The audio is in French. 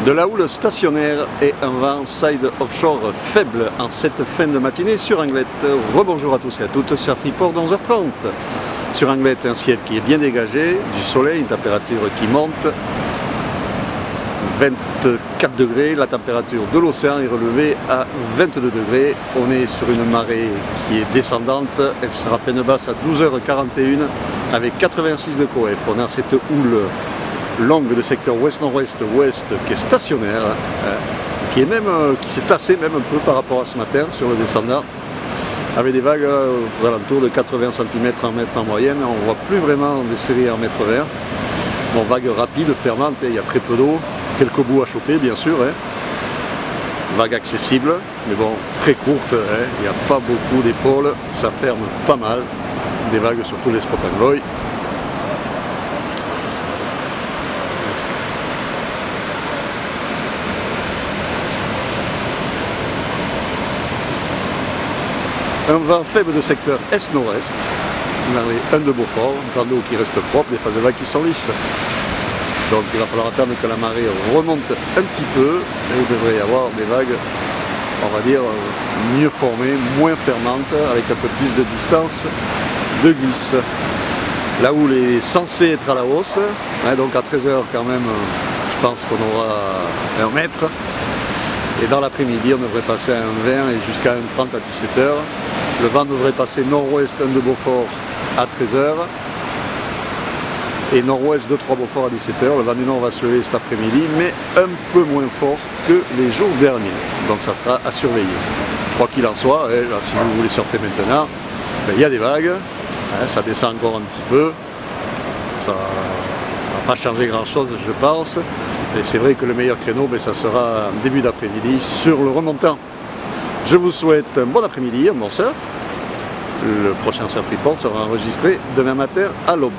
De la houle stationnaire et un vent side offshore faible en cette fin de matinée sur Anglette. Rebonjour à tous et à toutes sur Freeport 11h30. Sur Anglette, un ciel qui est bien dégagé, du soleil, une température qui monte. 24 degrés, la température de l'océan est relevée à 22 degrés. On est sur une marée qui est descendante, elle sera à peine basse à 12h41 avec 86 de coef. On a cette houle longue de secteur ouest-nord-ouest-ouest qui est stationnaire, qui s'est tassée même un peu par rapport à ce matin sur le descendant, avec des vagues aux alentours de 80 cm en mètre en moyenne. On ne voit plus vraiment des séries en mètre vert. Bon, vagues rapides, fermantes, il y a très peu d'eau, quelques bouts à choper bien sûr. Vagues accessibles, mais bon, très courtes, il n'y a pas beaucoup d'épaules, ça ferme pas mal. Des vagues sur tous les spots anglois. Un vent faible de secteur est-nord-est, dans les 1 de Beaufort, un plan d'eau qui reste propre, des phases de vagues qui sont lisses. Donc il va falloir attendre que la marée remonte un petit peu, et il devrait y avoir des vagues, on va dire, mieux formées, moins fermantes, avec un peu plus de distance de glisse. La houle est censée être à la hausse, donc à 13h quand même, je pense qu'on aura 1 mètre. Et dans l'après-midi, on devrait passer à 1,20 et jusqu'à 1,30 à 17h. Le vent devrait passer nord-ouest 1 de Beaufort à 13h et nord-ouest de 3 Beaufort à 17h. Le vent du nord va se lever cet après-midi, mais un peu moins fort que les jours derniers. Donc ça sera à surveiller. Quoi qu'il en soit, là, si vous voulez surfer maintenant, il y a des vagues, ça descend encore un petit peu. Ça ne va pas changer grand-chose, je pense. Et c'est vrai que le meilleur créneau, ça sera en début d'après-midi sur le remontant. Je vous souhaite un bon après-midi, un bon surf. Le prochain Surf Report sera enregistré demain matin à l'aube.